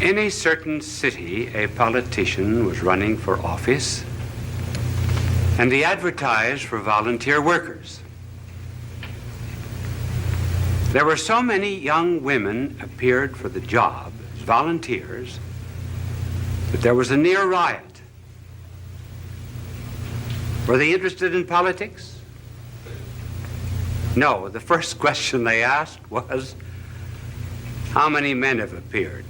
In a certain city, a politician was running for office, and he advertised for volunteer workers. There were so many young women appeared for the job as volunteers that there was a near riot. Were they interested in politics? No. The first question they asked was, how many men have appeared?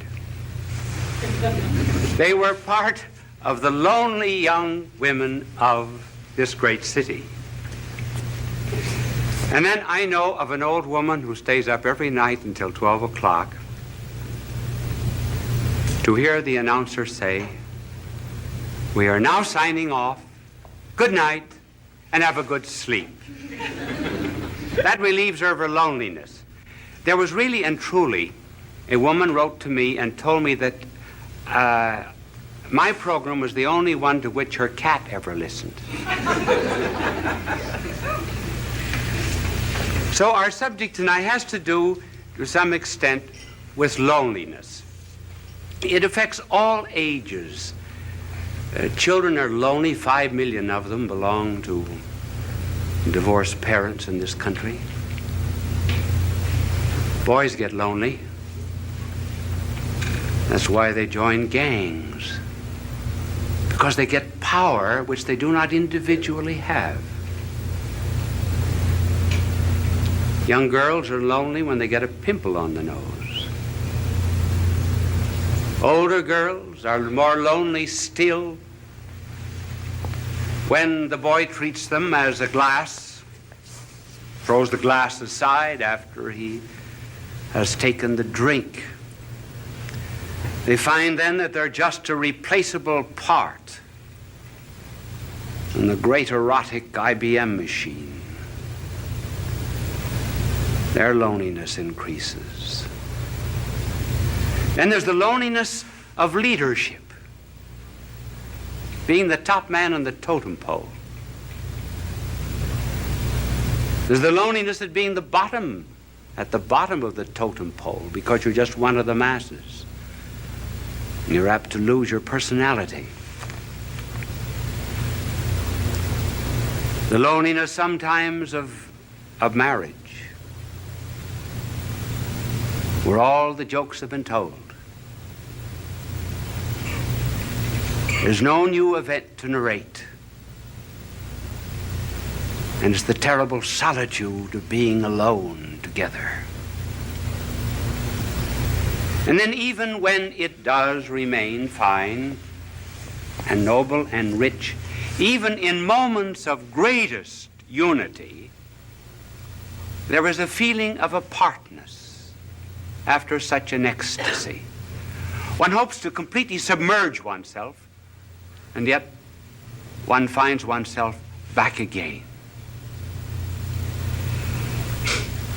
They were part of the lonely young women of this great city. And then I know of an old woman who stays up every night until 12 o'clock to hear the announcer say, "We are now signing off. Good night, and have a good sleep." That relieves her of her loneliness. There was really and truly, a woman wrote to me and told me that my program was the only one to which her cat ever listened. So our subject tonight has to do, to some extent, with loneliness. It affects all ages. Children are lonely. 5 million of them belong to divorced parents in this country. Boys get lonely. That's why they join gangs, because they get power which they do not individually have. Young girls are lonely when they get a pimple on the nose. Older girls are more lonely still when the boy treats them as a glass, throws the glass aside after he has taken the drink. They find then that they're just a replaceable part in the great erotic IBM machine. Their loneliness increases. Then there's the loneliness of leadership, being the top man on the totem pole. There's the loneliness of being at the bottom of the totem pole, because you're just one of the masses. You're apt to lose your personality. The loneliness sometimes of marriage, where all the jokes have been told. There's no new event to narrate. And it's the terrible solitude of being alone together. And then even when it does remain fine and noble and rich, even in moments of greatest unity, there is a feeling of apartness after such an ecstasy. One hopes to completely submerge oneself, and yet one finds oneself back again.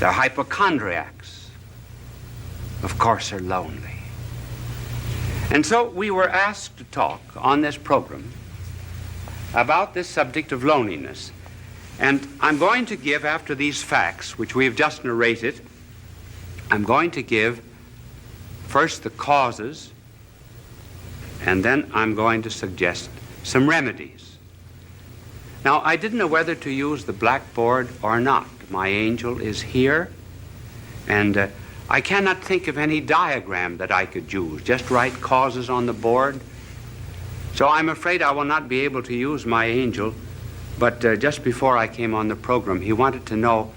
The hypochondriacs, of course, are lonely. And so we were asked to talk on this program about this subject of loneliness. And I'm going to give, after these facts, which we've just narrated, I'm going to give first the causes, and then I'm going to suggest some remedies. Now, I didn't know whether to use the blackboard or not. My angel is here, and I cannot think of any diagram that I could use. Just write causes on the board. So I'm afraid I will not be able to use my angel, but just before I came on the program, he wanted to know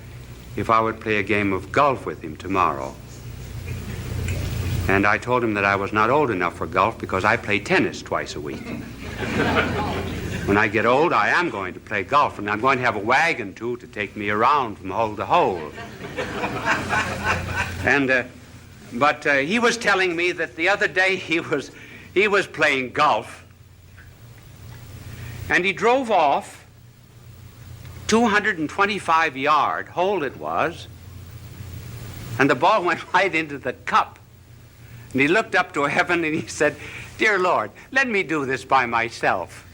if I would play a game of golf with him tomorrow. And I told him that I was not old enough for golf because I play tennis twice a week. When I get old, I am going to play golf, and I'm going to have a wagon, too, to take me around from hole to hole. But he was telling me that the other day he was playing golf, and he drove off 225-yard hole it was, and the ball went right into the cup. And he looked up to heaven and he said, "Dear Lord, let me do this by myself."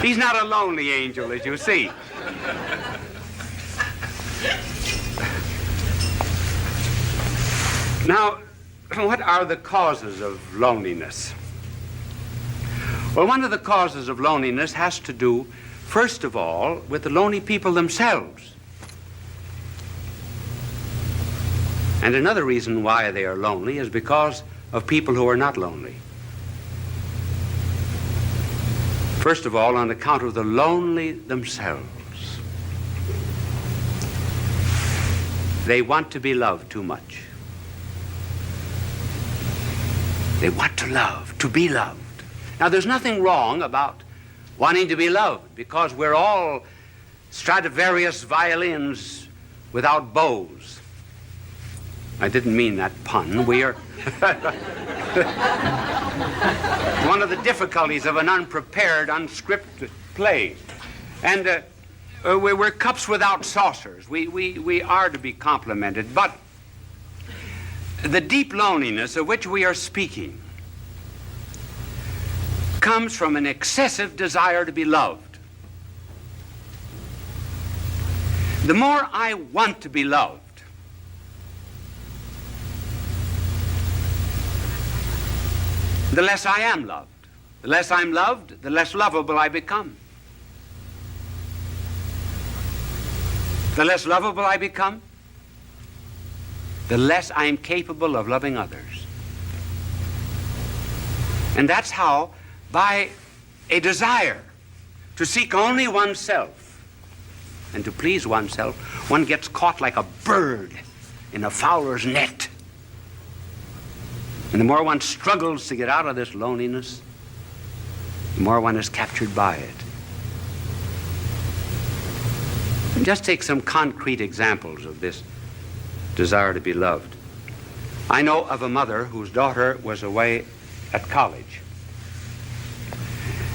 He's not a lonely angel, as you see. Now, what are the causes of loneliness? Well, one of the causes of loneliness has to do, first of all, with the lonely people themselves. And another reason why they are lonely is because of people who are not lonely. First of all, on account of the lonely themselves. They want to be loved too much. They want to love, to be loved. Now, there's nothing wrong about wanting to be loved, because we're all Stradivarius violins without bows. I didn't mean that pun. We are... one of the difficulties of an unprepared, unscripted play. And we're cups without saucers. We are to be complimented. But the deep loneliness of which we are speaking comes from an excessive desire to be loved. The more I want to be loved, the less I am loved. The less I'm loved, the less lovable I become. The less lovable I become, the less I'm capable of loving others. And that's how, by a desire to seek only oneself and to please oneself, one gets caught like a bird in a fowler's net. And the more one struggles to get out of this loneliness, the more one is captured by it. And just take some concrete examples of this desire to be loved. I know of a mother whose daughter was away at college.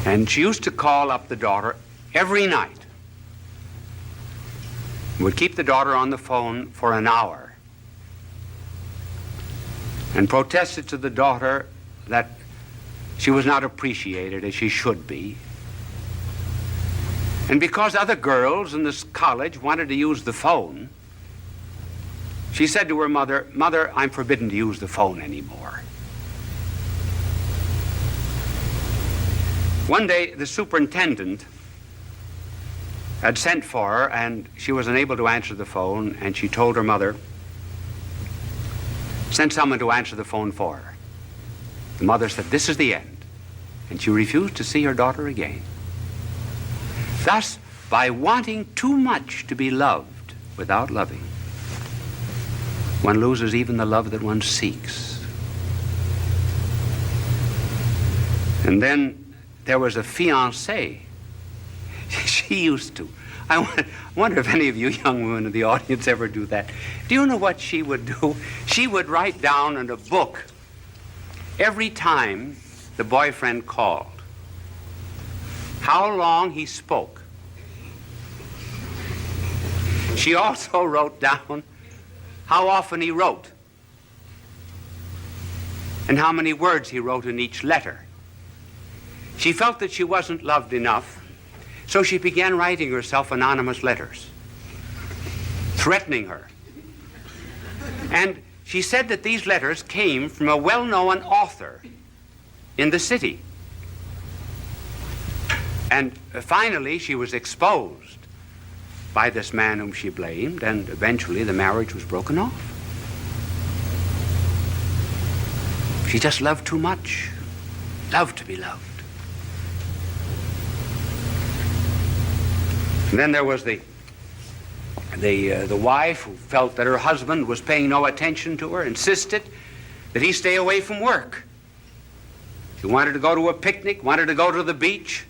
And she used to call up the daughter every night. Would keep the daughter on the phone for an hour. And protested to the daughter that she was not appreciated as she should be. And because other girls in this college wanted to use the phone, she said to her mother, "Mother, I'm forbidden to use the phone anymore." One day, the superintendent had sent for her, and she was unable to answer the phone, and she told her mother, "Send someone to answer the phone for her." The mother said, "This is the end." And she refused to see her daughter again. Thus, by wanting too much to be loved without loving, one loses even the love that one seeks. And then there was a fiancée. She used to. I wonder if any of you young women in the audience ever do that. Do you know what she would do? She would write down in a book every time the boyfriend called how long he spoke. She also wrote down how often he wrote and how many words he wrote in each letter. She felt that she wasn't loved enough, so she began writing herself anonymous letters, threatening her. And she said that these letters came from a well-known author in the city. And finally, she was exposed by this man whom she blamed, and eventually the marriage was broken off. She just loved too much, loved to be loved. And then there was the wife who felt that her husband was paying no attention to her, insisted that he stay away from work. She wanted to go to a picnic, wanted to go to the beach,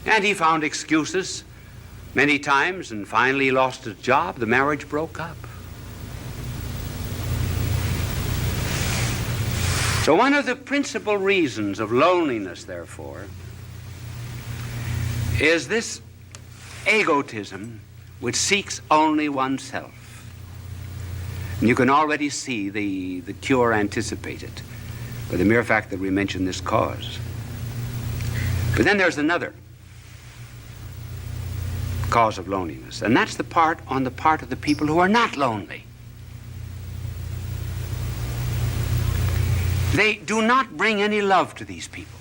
and he found excuses many times, and finally he lost his job. The marriage broke up. So one of the principal reasons of loneliness, therefore, is this egotism which seeks only oneself. And you can already see the cure anticipated by the mere fact that we mention this cause. But then there's another cause of loneliness, and that's on the part of the people who are not lonely. They do not bring any love to these people.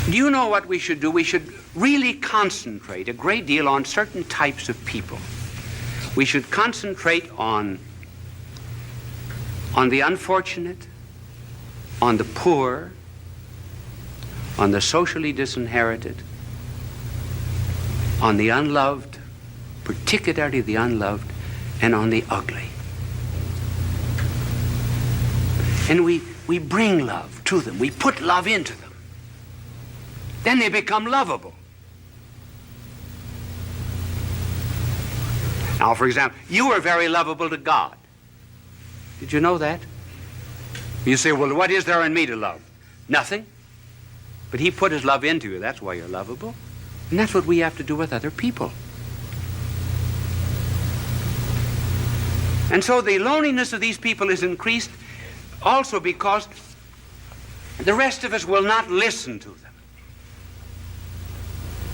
Do you know what we should do? We should really concentrate a great deal on certain types of people. We should concentrate on the unfortunate, on the poor, on the socially disinherited, on the unloved, particularly the unloved, and on the ugly. And we bring love to them. We put love into them. Then they become lovable. Now, for example, you are very lovable to God. Did you know that? You say, well, what is there in me to love? Nothing. But he put his love into you. That's why you're lovable. And that's what we have to do with other people. And so the loneliness of these people is increased also because the rest of us will not listen to them.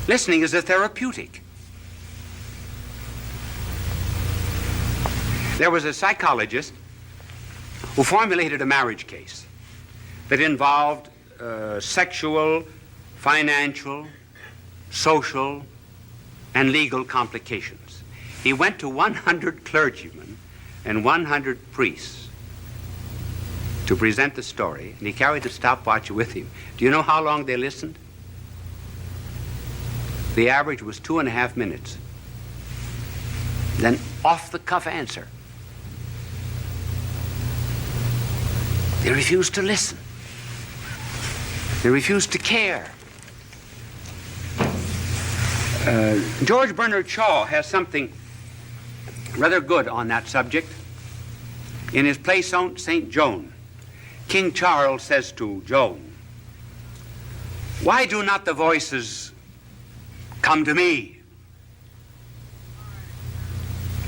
Listening is a therapeutic. There was a psychologist who formulated a marriage case that involved sexual, financial, social, and legal complications. He went to 100 clergymen and 100 priests to present the story, and he carried the stopwatch with him. Do you know how long they listened? The average was 2.5 minutes. Then off-the-cuff answer. They refused to listen. They refused to care. George Bernard Shaw has something rather good on that subject. In his play St. Joan, King Charles says to Joan, "Why do not the voices come to me?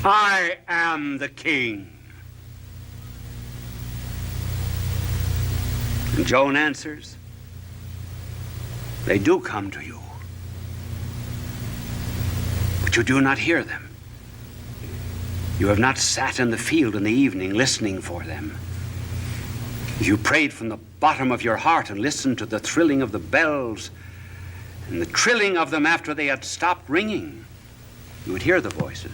I am the king." And Joan answers, "They do come to you, but you do not hear them. You have not sat in the field in the evening listening for them. If you prayed from the bottom of your heart and listened to the thrilling of the bells and the trilling of them after they had stopped ringing, you would hear the voices,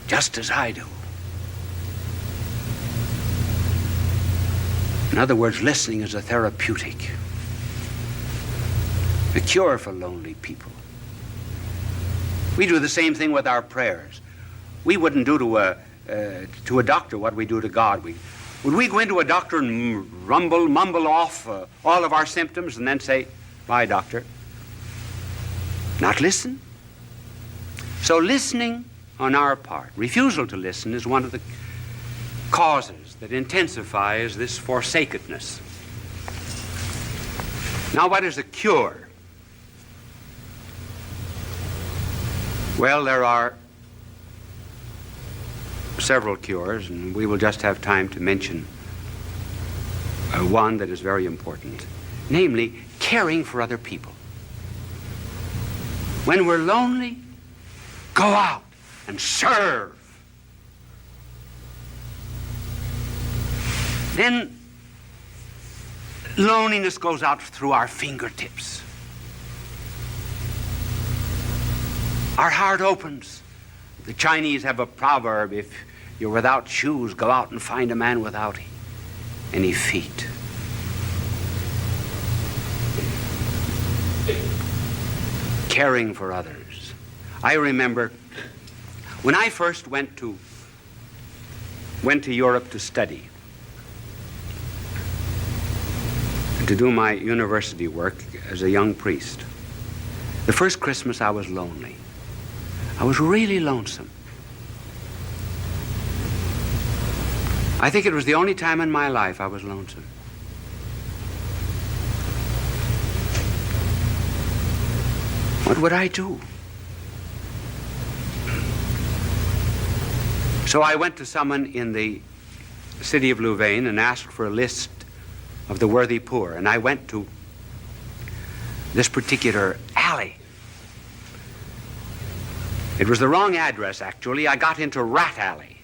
just as I do." In other words, listening is a therapeutic, a cure for lonely people. We do the same thing with our prayers. We wouldn't do to a doctor what we do to God. Would we go into a doctor and mumble off all of our symptoms and then say, "Bye, doctor"? Not listen. So listening on our part, refusal to listen, is one of the causes that intensifies this forsakenness. Now, what is a cure? Well, there are several cures, and we will just have time to mention one that is very important, namely caring for other people. When we're lonely, go out and serve. Then loneliness goes out through our fingertips. Our heart opens. The Chinese have a proverb, if you're without shoes, go out and find a man without any feet. Caring for others. I remember when I first went to Europe to study, to do my university work as a young priest. The first Christmas I was lonely. I was really lonesome. I think it was the only time in my life I was lonesome. What would I do? So I went to someone in the city of Louvain and asked for a list of the worthy poor. And I went to this particular alley. It was the wrong address, actually. I got into Rat Alley.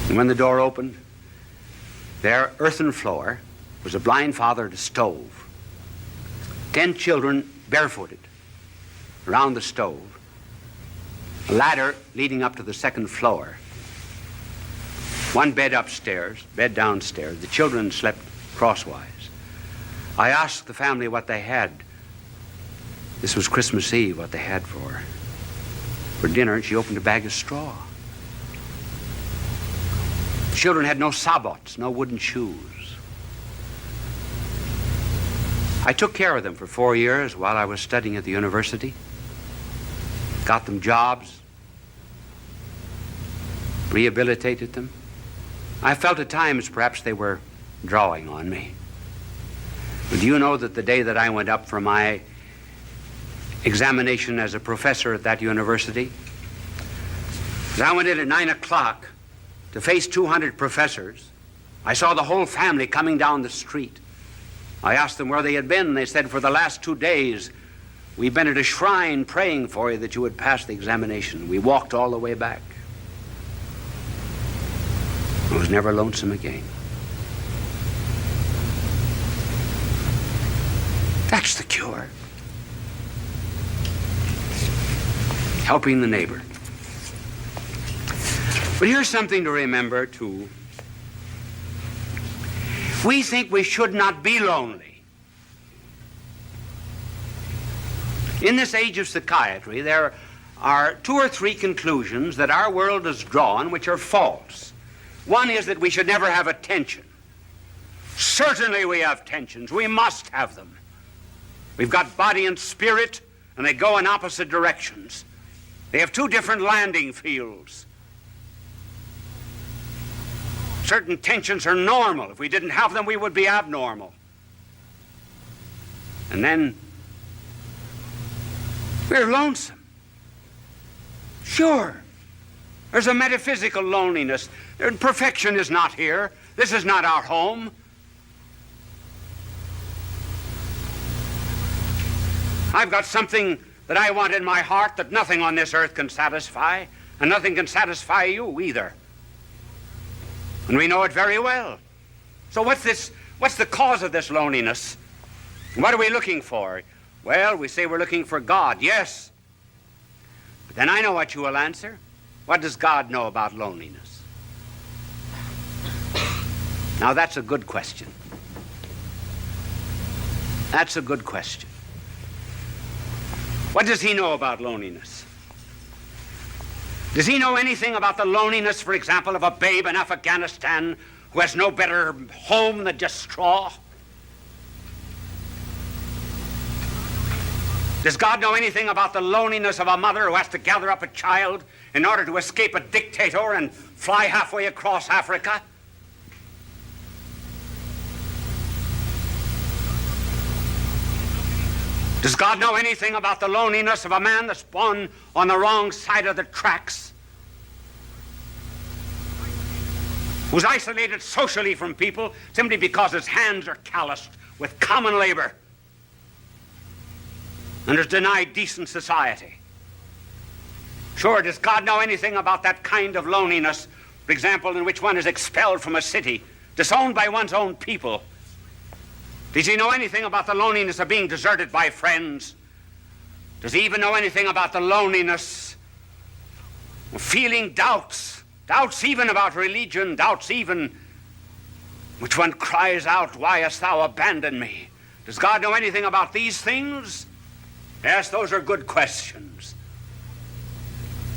And when the door opened, there, earthen floor, was a blind father at a stove. 10 children barefooted around the stove. A ladder leading up to the second floor. One bed upstairs, bed downstairs. The children slept crosswise. I asked the family what they had. This was Christmas Eve, what they had for dinner, and she opened a bag of straw. The children had no sabots, no wooden shoes. I took care of them for 4 years while I was studying at the university. Got them jobs, rehabilitated them. I felt at times perhaps they were drawing on me. But do you know that the day that I went up for my examination as a professor at that university, as I went in at 9 o'clock to face 200 professors, I saw the whole family coming down the street. I asked them where they had been, and they said, for the last 2 days, we've been at a shrine praying for you that you would pass the examination. We walked all the way back. I was never lonesome again. That's the cure. Helping the neighbor. But here's something to remember, too. We think we should not be lonely. In this age of psychiatry, there are 2 or 3 conclusions that our world has drawn which are false. One is that we should never have a tension. Certainly we have tensions. We must have them. We've got body and spirit, and they go in opposite directions. They have 2 different landing fields. Certain tensions are normal. If we didn't have them, we would be abnormal. And then we're lonesome. Sure. There's a metaphysical loneliness. Perfection is not here. This is not our home. I've got something that I want in my heart that nothing on this earth can satisfy, and nothing can satisfy you either. And we know it very well. So what's the cause of this loneliness? What are we looking for? Well, we say we're looking for God, yes. But then I know what you will answer. What does God know about loneliness? Now that's a good question. That's a good question. What does he know about loneliness? Does he know anything about the loneliness, for example, of a babe in Afghanistan who has no better home than just straw? Does God know anything about the loneliness of a mother who has to gather up a child in order to escape a dictator and fly halfway across Africa? Does God know anything about the loneliness of a man that's born on the wrong side of the tracks? Who's isolated socially from people simply because his hands are calloused with common labor and is denied decent society? Sure, does God know anything about that kind of loneliness, for example, in which one is expelled from a city, disowned by one's own people? Does he know anything about the loneliness of being deserted by friends? Does he even know anything about the loneliness of feeling doubts? Doubts even about religion, doubts even which one cries out, "Why hast thou abandoned me?" Does God know anything about these things? Yes, those are good questions.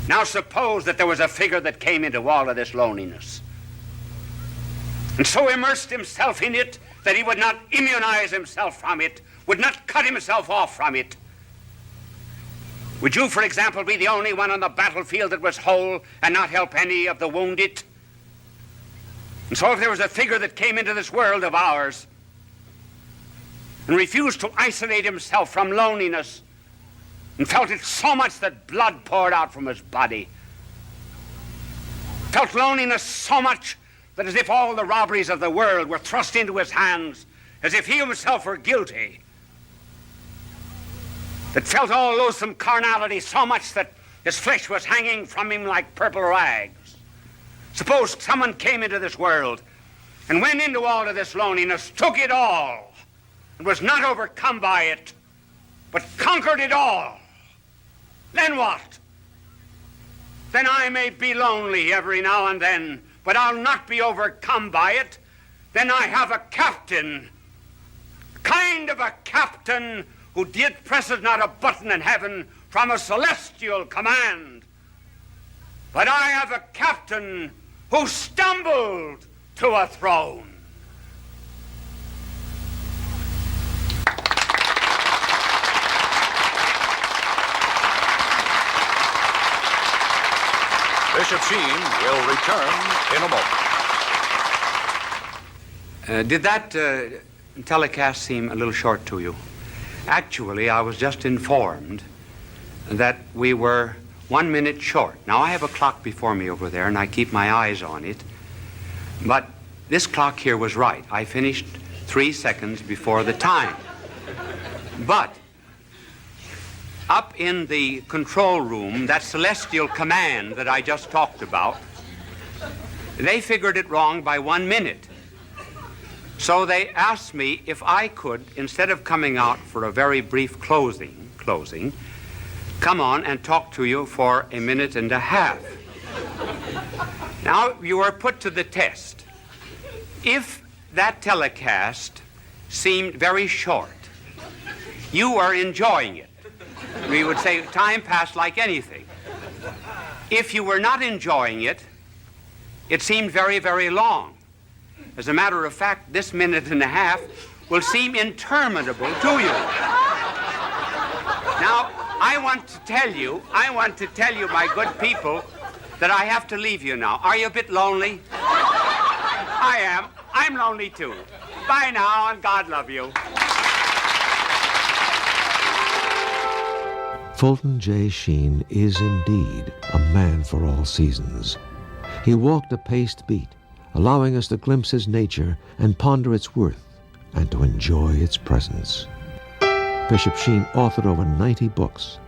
Now suppose that there was a figure that came into all of this loneliness and so immersed himself in it that he would not immunize himself from it, would not cut himself off from it. Would you, for example, be the only one on the battlefield that was whole and not help any of the wounded? And so if there was a figure that came into this world of ours and refused to isolate himself from loneliness and felt it so much that blood poured out from his body, felt loneliness so much that as if all the robberies of the world were thrust into his hands, as if he himself were guilty, that felt all loathsome carnality so much that his flesh was hanging from him like purple rags. Suppose someone came into this world and went into all of this loneliness, took it all, and was not overcome by it, but conquered it all. Then what? Then I may be lonely every now and then, but I'll not be overcome by it. Then I have a captain, kind of a captain who did presses not a button in heaven from a celestial command. But I have a captain who stumbled to a throne. Bishop Sheen will return in a moment. Did that telecast seem a little short to you? Actually, I was just informed that we were 1 minute short. Now, I have a clock before me over there, and I keep my eyes on it. But this clock here was right. I finished 3 seconds before the time. But up in the control room, that celestial command that I just talked about, they figured it wrong by 1 minute. So they asked me if I could, instead of coming out for a very brief closing, come on and talk to you for 1.5 minutes. Now, you are put to the test. If that telecast seemed very short, you are enjoying it. We would say time passed like anything. If you were not enjoying it, it seemed very, very long. As a matter of fact, this 1.5 minutes will seem interminable to you. Now, I want to tell you, my good people, that I have to leave you now. Are you a bit lonely? I am. I'm lonely too. Bye now, and God love you. Fulton J. Sheen is indeed a man for all seasons. He walked a paced beat, allowing us to glimpse his nature and ponder its worth and to enjoy its presence. Bishop Sheen authored over 90 books.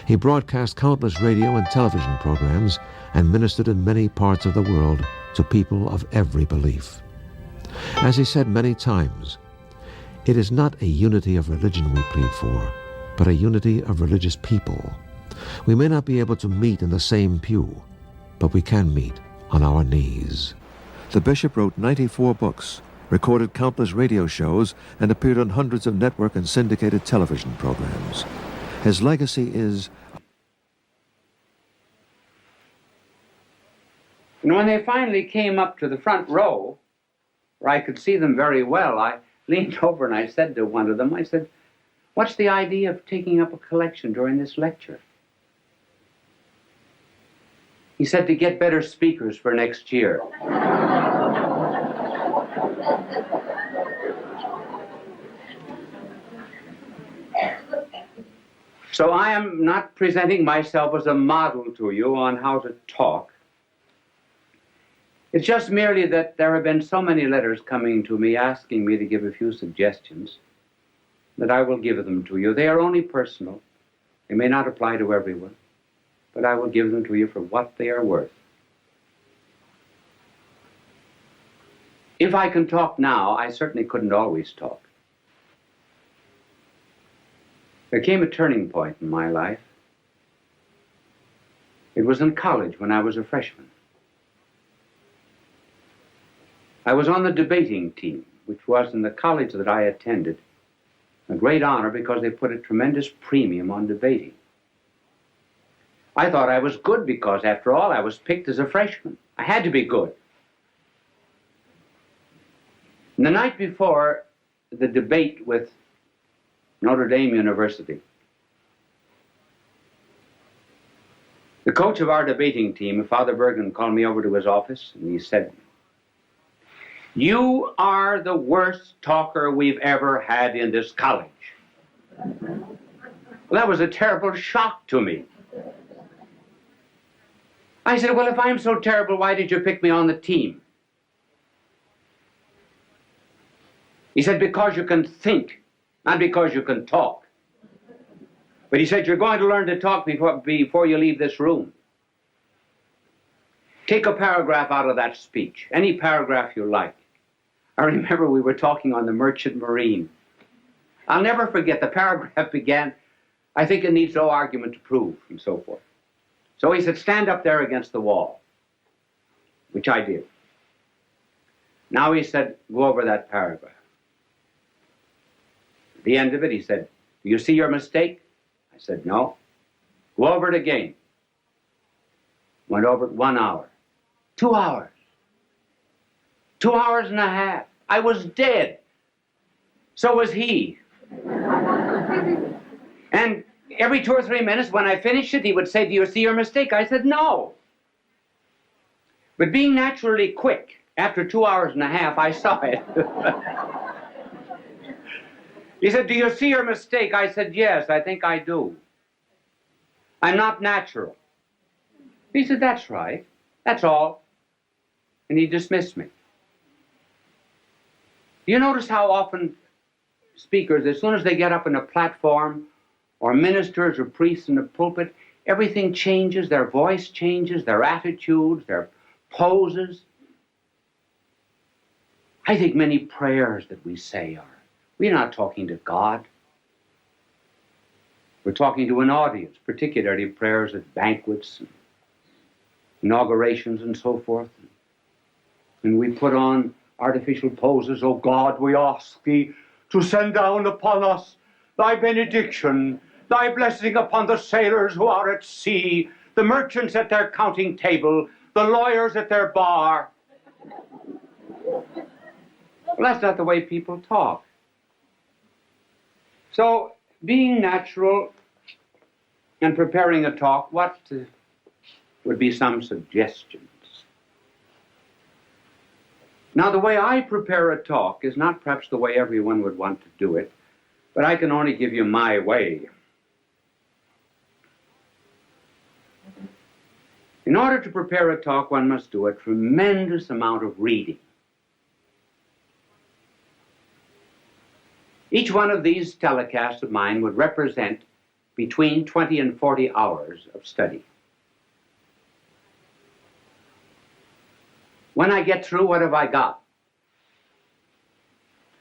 He broadcast countless radio and television programs and ministered in many parts of the world to people of every belief. As he said many times, it is not a unity of religion we plead for, but a unity of religious people. We may not be able to meet in the same pew, but we can meet on our knees. The bishop wrote 94 books, recorded countless radio shows, and appeared on hundreds of network and syndicated television programs. His legacy is... And when they finally came up to the front row, where I could see them very well, I leaned over and I said to one of them, I said, "What's the idea of taking up a collection during this lecture?" He said, "To get better speakers for next year." So I am not presenting myself as a model to you on how to talk. It's just merely that there have been so many letters coming to me asking me to give a few suggestions that I will give them to you. They are only personal. They may not apply to everyone, but I will give them to you for what they are worth. If I can talk now, I certainly couldn't always talk. There came a turning point in my life. It was in college when I was a freshman. I was on the debating team, which was in the college that I attended a great honor because they put a tremendous premium on debating. I thought I was good because, after all, I was picked as a freshman. I had to be good. And the night before the debate with Notre Dame University, the coach of our debating team, Father Bergen, called me over to his office and he said, "You are the worst talker we've ever had in this college." Well, that was a terrible shock to me. I said, "Well, if I'm so terrible, why did you pick me on the team?" He said, "Because you can think, not because you can talk." But he said, you're going to learn to talk before you leave this room. Take a paragraph out of that speech, any paragraph you like. I remember we were talking on the Merchant Marine. I'll never forget, the paragraph began, I think it needs no argument to prove, and so forth. So he said, stand up there against the wall, which I did. Now he said, go over that paragraph. At the end of it, he said, do you see your mistake? I said, no. Go over it again. Went over it 1 hour. 2 hours. 2 hours and a half. I was dead. So was he. And every 2 or 3 minutes when I finished it, he would say, do you see your mistake? I said, no. But being naturally quick, after 2 hours and a half, I saw it. He said, do you see your mistake? I said, yes, I think I do. I'm not natural. He said, that's right. That's all. And he dismissed me. You notice how often speakers, as soon as they get up on a platform, or ministers or priests in the pulpit, everything changes, their voice changes, their attitudes, their poses. I think many prayers that we say are, we're not talking to God. We're talking to an audience, particularly prayers at banquets, and inaugurations and so forth. And we put on artificial poses. Oh God, we ask thee to send down upon us thy benediction, thy blessing upon the sailors who are at sea, the merchants at their counting table, the lawyers at their bar. Well, that's not the way people talk. So, being natural and preparing a talk, what would be some suggestions? Now, the way I prepare a talk is not perhaps the way everyone would want to do it, but I can only give you my way. In order to prepare a talk, one must do a tremendous amount of reading. Each one of these telecasts of mine would represent between 20 and 40 hours of study. When I get through, what have I got?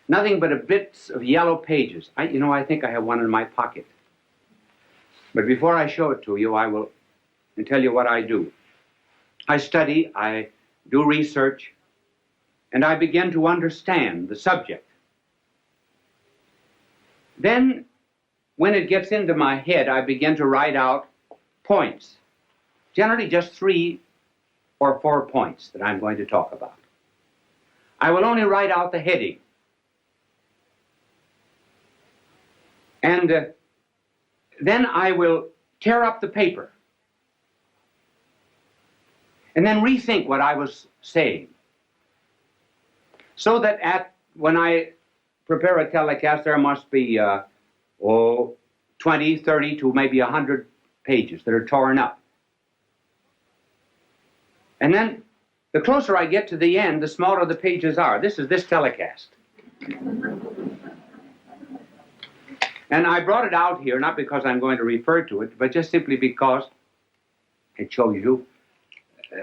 Nothing but a bits of yellow pages. I think I have one in my pocket. But before I show it to you, I will tell you what I do. I study, I do research, and I begin to understand the subject. Then, when it gets into my head, I begin to write out points. Generally just 3 or 4 points that I'm going to talk about. I will only write out the heading. And then I will tear up the paper. And then rethink what I was saying. So that when I prepare a telecast, there must be 20, 30 to maybe 100 pages that are torn up. And then the closer I get to the end, the smaller the pages are. This is this telecast. And I brought it out here, not because I'm going to refer to it, but just simply because it shows you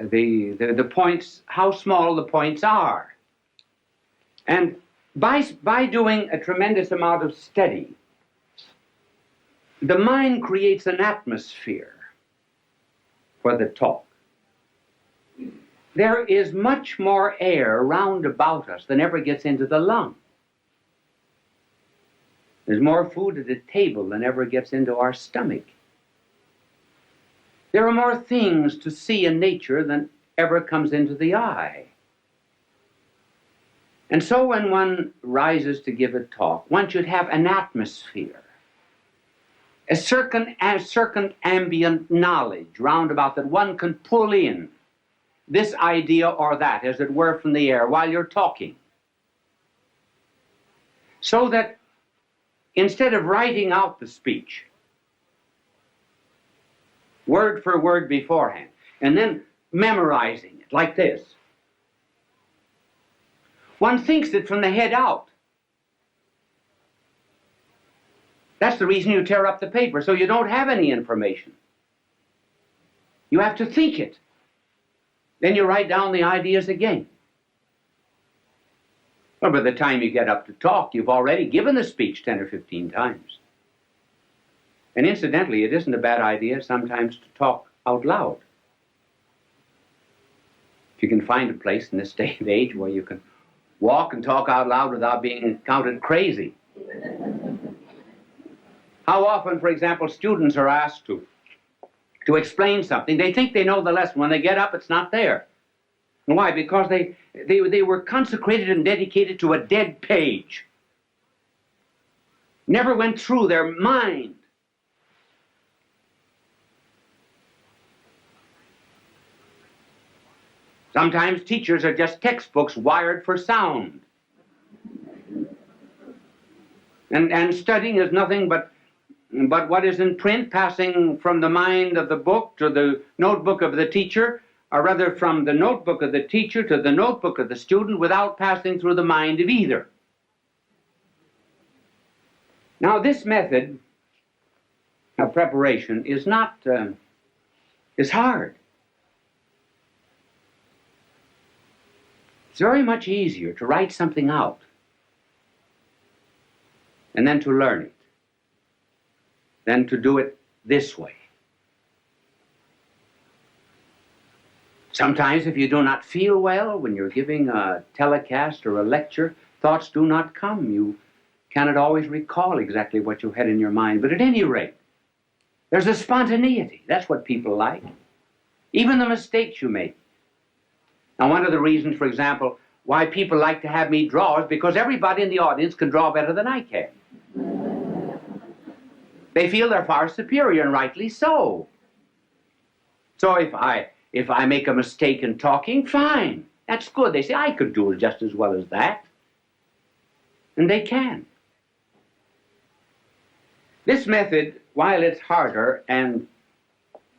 the points, how small the points are. And by doing a tremendous amount of study, the mind creates an atmosphere for the talk. There is much more air round about us than ever gets into the lung. There's more food at the table than ever gets into our stomach. There are more things to see in nature than ever comes into the eye. And so when one rises to give a talk, one should have an atmosphere, a certain ambient knowledge round about that one can pull in this idea or that, as it were, from the air while you're talking. So that instead of writing out the speech, word for word beforehand, and then memorizing it like this, one thinks it from the head out. That's the reason you tear up the paper, so you don't have any information. You have to think it. Then you write down the ideas again. Well, by the time you get up to talk, you've already given the speech 10 or 15 times. And incidentally, it isn't a bad idea sometimes to talk out loud. If you can find a place in this day and age where you can walk and talk out loud without being counted crazy. How often, for example, students are asked to explain something. They think they know the lesson. When they get up, it's not there. And why? Because they were consecrated and dedicated to a dead page. Never went through their mind. Sometimes teachers are just textbooks wired for sound. And studying is nothing but what is in print, passing from the mind of the book to the notebook of the teacher, or rather from the notebook of the teacher to the notebook of the student without passing through the mind of either. Now, this method of preparation is hard. It's very much easier to write something out and then to learn it than to do it this way. Sometimes if you do not feel well when you're giving a telecast or a lecture, thoughts do not come. You cannot always recall exactly what you had in your mind. But at any rate, there's a spontaneity. That's what people like. Even the mistakes you make. Now, one of the reasons, for example, why people like to have me draw is because everybody in the audience can draw better than I can. They feel they're far superior, and rightly so. So if I make a mistake in talking, fine. That's good. They say, I could do it just as well as that. And they can. This method, while it's harder and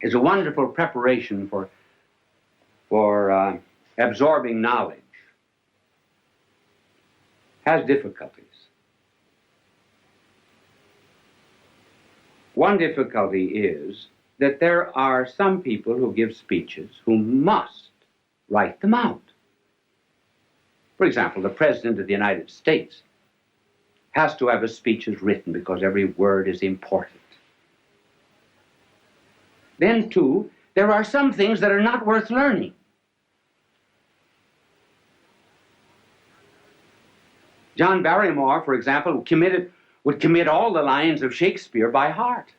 is a wonderful preparation for absorbing knowledge, has difficulties. One difficulty is that there are some people who give speeches who must write them out. For example, the President of the United States has to have his speeches written because every word is important. Then, too, there are some things that are not worth learning. John Barrymore, for example, would commit all the lines of Shakespeare by heart.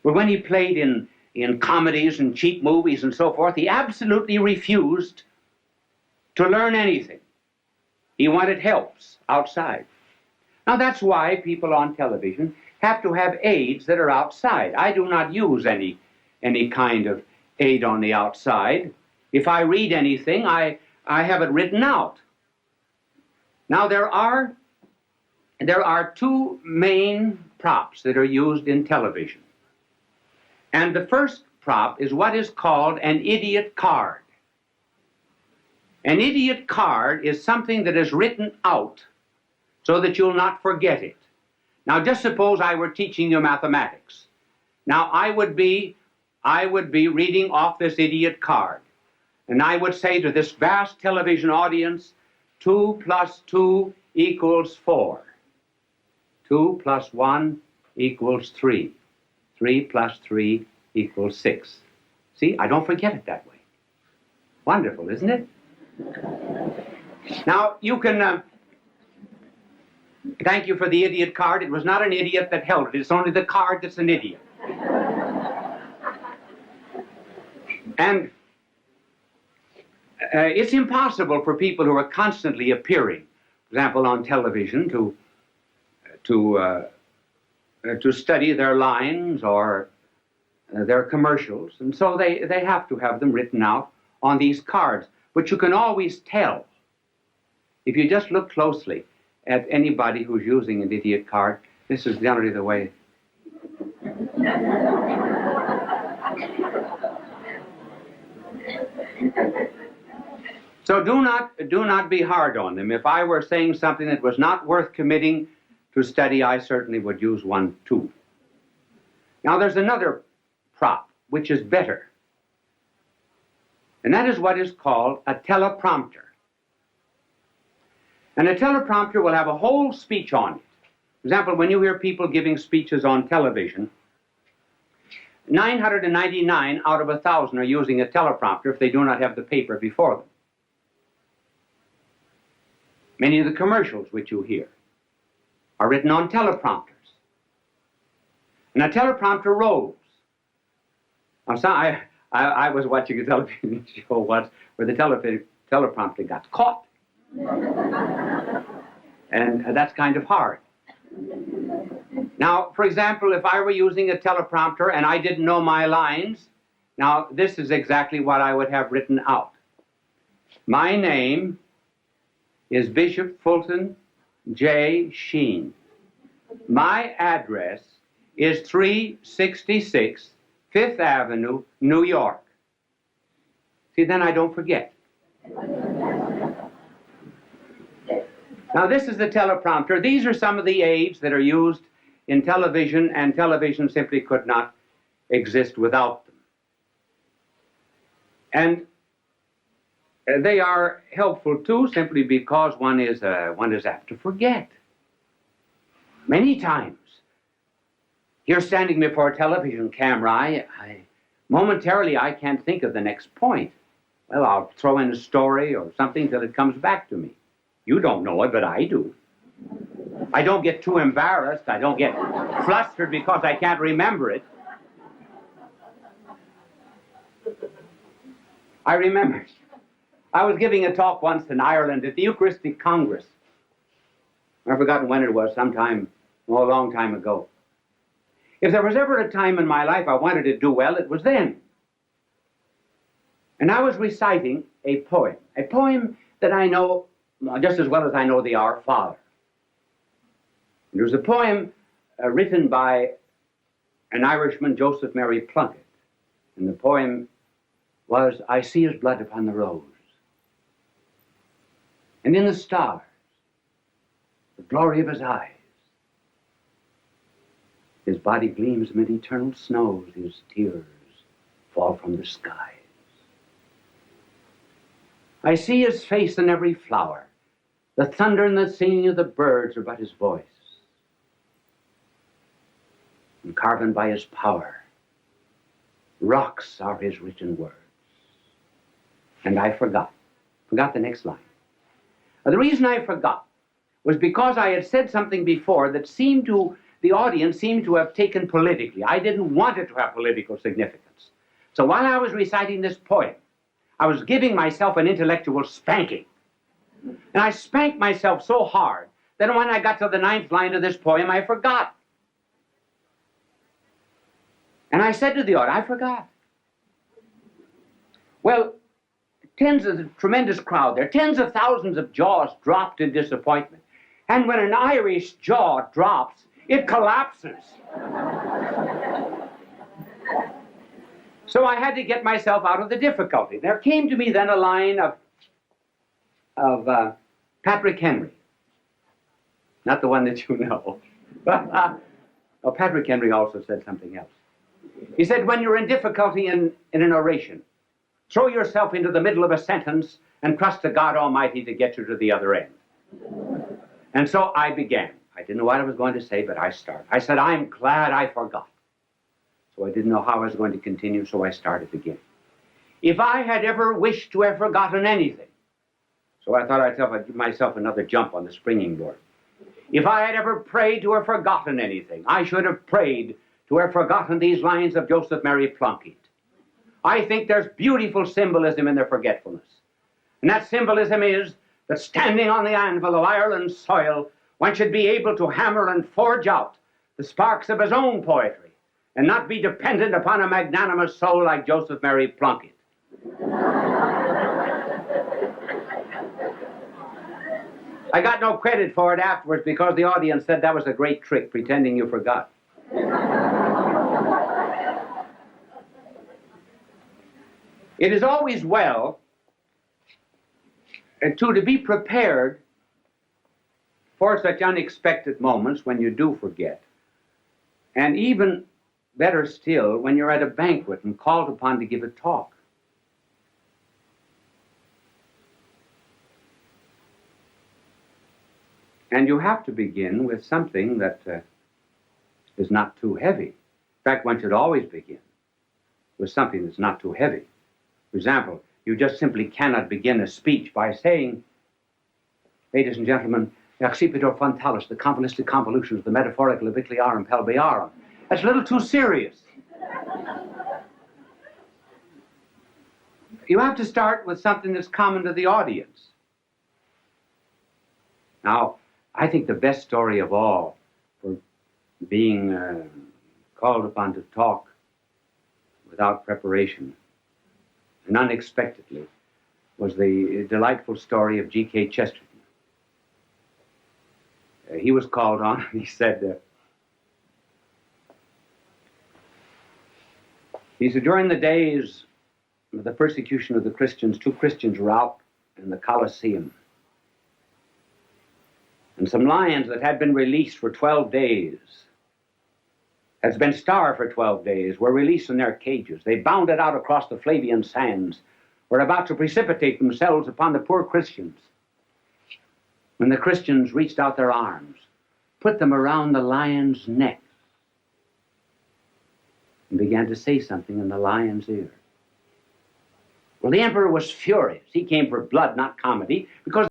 But when he played in comedies and cheap movies and so forth, he absolutely refused to learn anything. He wanted helps outside. Now that's why people on television have to have aids that are outside. I do not use any kind of aid on the outside. If I read anything, I have it written out. Now there are two main props that are used in television. And the first prop is what is called an idiot card. An idiot card is something that is written out so that you'll not forget it. Now just suppose I were teaching you mathematics. Now I would be reading off this idiot card. And I would say to this vast television audience, 2 plus 2 equals 4. 2 plus 1 equals 3. 3 plus 3 equals 6. See, I don't forget it that way. Wonderful, isn't it? Now, you can... thank you for the idiot card. It was not an idiot that held it. It's only the card that's an idiot. And it's impossible for people who are constantly appearing, for example, on television, to study their lines or their commercials, and so they have to have them written out on these cards. But you can always tell, if you just look closely at anybody who's using an idiot card. This is generally the way. So do not be hard on them. If I were saying something that was not worth committing to study, I certainly would use one too. Now there's another prop which is better, and that is what is called a teleprompter. And a teleprompter will have a whole speech on it. For example, when you hear people giving speeches on television, 999 out of 1,000 are using a teleprompter if they do not have the paper before them. Many of the commercials which you hear are written on teleprompters. And a teleprompter rolls. Now, I was watching a television show once where the teleprompter got caught. And that's kind of hard. Now, for example, if I were using a teleprompter and I didn't know my lines, now this is exactly what I would have written out. My name is Bishop Fulton J. Sheen. My address is 366 Fifth Avenue, New York. See, then I don't forget. Now, this is the teleprompter. These are some of the aids that are used in television, and television simply could not exist without them. And they are helpful, too, simply because one is apt to forget. Many times, you're standing before a television camera, momentarily I can't think of the next point. Well, I'll throw in a story or something till it comes back to me. You don't know it, but I do. I don't get too embarrassed. I don't get flustered because I can't remember it. I remember, I was giving a talk once in Ireland at the Eucharistic Congress. I've forgotten when it was, sometime, a long time ago. If there was ever a time in my life I wanted to do well, it was then. And I was reciting a poem that I know just as well as I know the Our Father. It was a poem written by an Irishman, Joseph Mary Plunkett. And the poem was, I see his blood upon the rose, and in the stars, the glory of his eyes. His body gleams amid eternal snows, his tears fall from the skies. I see his face in every flower. The thunder and the singing of the birds are but his voice. And carven by his power, rocks are his written words. And I forgot the next line. The reason I forgot was because I had said something before that the audience seemed to have taken politically. I didn't want it to have political significance. So while I was reciting this poem, I was giving myself an intellectual spanking. And I spanked myself so hard that when I got to the 9th line of this poem, I forgot. And I said to the audience, I forgot. Well, the tremendous crowd there, tens of thousands of jaws dropped in disappointment. And when an Irish jaw drops, it collapses. So I had to get myself out of the difficulty. There came to me then a line of Patrick Henry. Not the one that you know. Oh, Patrick Henry also said something else. He said, when you're in difficulty in an oration, throw yourself into the middle of a sentence and trust to God Almighty to get you to the other end. And so I began. I didn't know what I was going to say, but I started. I said, I'm glad I forgot. So I didn't know how I was going to continue, so I started again. If I had ever wished to have forgotten anything, so I thought I'd give myself another jump on the springing board. If I had ever prayed to have forgotten anything, I should have prayed to have forgotten these lines of Joseph Mary Plunkett. I think there's beautiful symbolism in their forgetfulness. And that symbolism is that standing on the anvil of Ireland's soil, one should be able to hammer and forge out the sparks of his own poetry and not be dependent upon a magnanimous soul like Joseph Mary Plunkett. I got no credit for it afterwards because the audience said that was a great trick, pretending you forgot. It is always well to be prepared for such unexpected moments when you do forget. And even better still, when you're at a banquet and called upon to give a talk. And you have to begin with something that is not too heavy. In fact, one should always begin with something that's not too heavy. For example, you just simply cannot begin a speech by saying, ladies and gentlemen, accipitur frontalis, the convoluted convolutions, the metaphorical abicliarum pelviarum. That's a little too serious. You have to start with something that's common to the audience. Now, I think the best story of all for being called upon to talk without preparation and unexpectedly was the delightful story of G.K. Chesterton. He was called on, and he said, during the days of the persecution of the Christians, 2 Christians were out in the Colosseum. And some lions that had been released for 12 days, had been starved for 12 days, were released in their cages. They bounded out across the Flavian sands, were about to precipitate themselves upon the poor Christians. When the Christians reached out their arms, put them around the lion's neck, and began to say something in the lion's ear. Well, the emperor was furious. He came for blood, not comedy, because